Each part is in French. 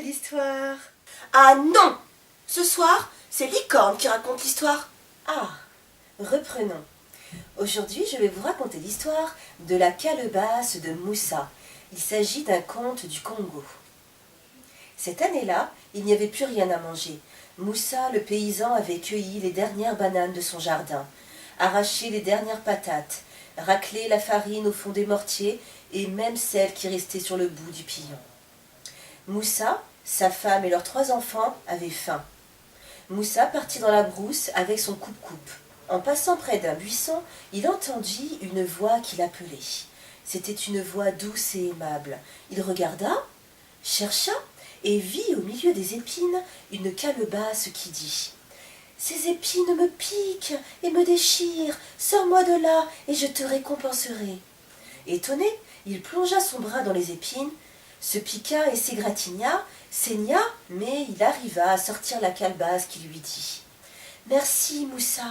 raconter l'histoire. Ah non! Ce soir, c'est Licorne qui raconte l'histoire. Ah, reprenons. Aujourd'hui, je vais vous raconter l'histoire de la calebasse de Moussa. Il s'agit d'un conte du Congo. Cette année-là, il n'y avait plus rien à manger. Moussa, le paysan, avait cueilli les dernières bananes de son jardin, arraché les dernières patates, raclé la farine au fond des mortiers et même celle qui restait sur le bout du pilon. Moussa, sa femme et leurs 3 enfants avaient faim. Moussa partit dans la brousse avec son coupe-coupe. En passant près d'un buisson, il entendit une voix qui l'appelait. C'était une voix douce et aimable. Il regarda, chercha et vit au milieu des épines une calebasse qui dit « Ces épines me piquent et me déchirent, sors-moi de là et je te récompenserai. » Étonné, il plongea son bras dans les épines, se piqua et s'égratigna, saigna, mais il arriva à sortir la calebasse qui lui dit « Merci, Moussa.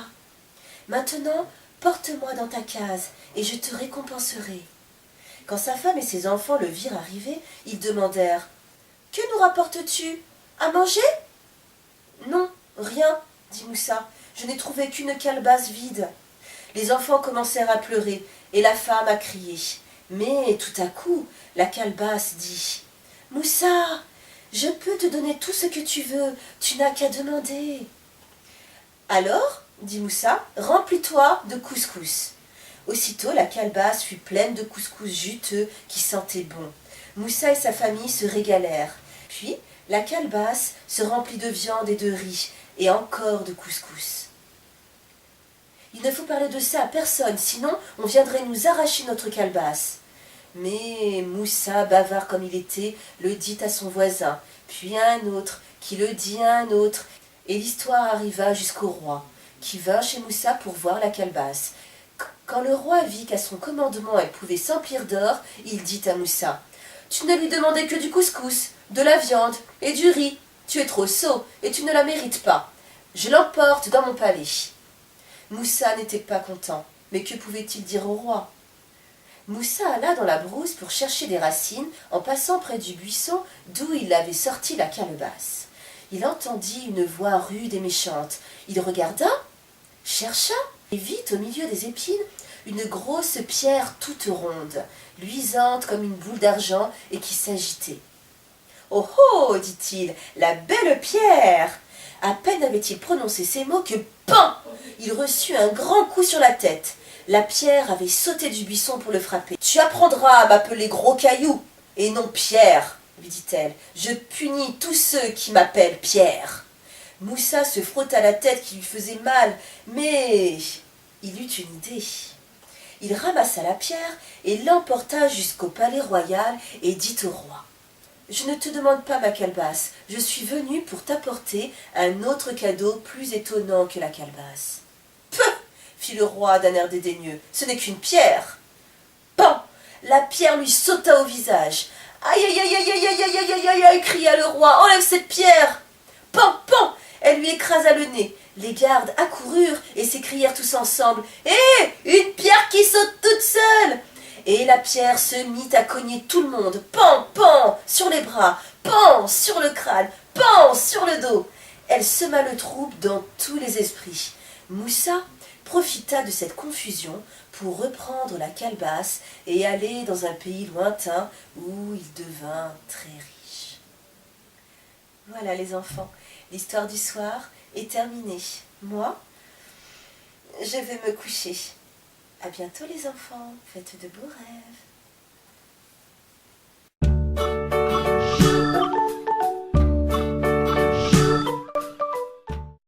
Maintenant, porte-moi dans ta case et je te récompenserai. » Quand sa femme et ses enfants le virent arriver, ils demandèrent « Que nous rapportes-tu? À manger ?»« Non, rien, dit Moussa. Je n'ai trouvé qu'une calebasse vide. » Les enfants commencèrent à pleurer et la femme à crier. Mais tout à coup, la calebasse dit « Moussa, je peux te donner tout ce que tu veux, tu n'as qu'à demander. » Alors, dit Moussa, remplis-toi de couscous. Aussitôt, la calebasse fut pleine de couscous juteux qui sentaient bon. Moussa et sa famille se régalèrent. Puis, la calebasse se remplit de viande et de riz, et encore de couscous. Il ne faut parler de ça à personne, sinon on viendrait nous arracher notre calebasse. Mais Moussa, bavard comme il était, le dit à son voisin, puis à un autre, qui le dit à un autre, et l'histoire arriva jusqu'au roi, qui vint chez Moussa pour voir la calebasse. Quand le roi vit qu'à son commandement elle pouvait s'emplir d'or, il dit à Moussa, « Tu ne lui demandais que du couscous, de la viande et du riz. Tu es trop sot et tu ne la mérites pas. Je l'emporte dans mon palais. » Moussa n'était pas content, mais que pouvait-il dire au roi? Moussa alla dans la brousse pour chercher des racines en passant près du buisson d'où il avait sorti la calebasse. Il entendit une voix rude et méchante. Il regarda, chercha et vit au milieu des épines une grosse pierre toute ronde, luisante comme une boule d'argent et qui s'agitait. « Oh oh !» dit-il, « la belle pierre !» À peine avait-il prononcé ces mots que « PAN !» il reçut un grand coup sur la tête. La pierre avait sauté du buisson pour le frapper. « Tu apprendras à m'appeler Gros Caillou, et non Pierre !» lui dit-elle. « Je punis tous ceux qui m'appellent Pierre. » Moussa se frotta la tête qui lui faisait mal, mais il eut une idée. Il ramassa la pierre et l'emporta jusqu'au palais royal et dit au roi. « Je ne te demande pas ma calebasse, je suis venu pour t'apporter un autre cadeau plus étonnant que la calebasse. »« Peu !» fit le roi d'un air dédaigneux, « ce n'est qu'une pierre. » Pan ! La pierre lui sauta au visage. « Aïe, aïe, aïe, aïe, aïe, aïe, aïe, aïe, aïe, aïe, cria le roi, « enlève cette pierre !» Pan, pan ! Elle lui écrasa le nez. Les gardes accoururent et s'écrièrent tous ensemble « Hé, une pierre qui saute toute seule !» Et la pierre se mit à cogner tout le monde, pan, pan, sur les bras, pan, sur le crâne, pan, sur le dos. Elle sema le trouble dans tous les esprits. Moussa profita de cette confusion pour reprendre la calebasse et aller dans un pays lointain où il devint très riche. Voilà les enfants, l'histoire du soir est terminée. Moi, je vais me coucher. À bientôt les enfants, faites de beaux rêves.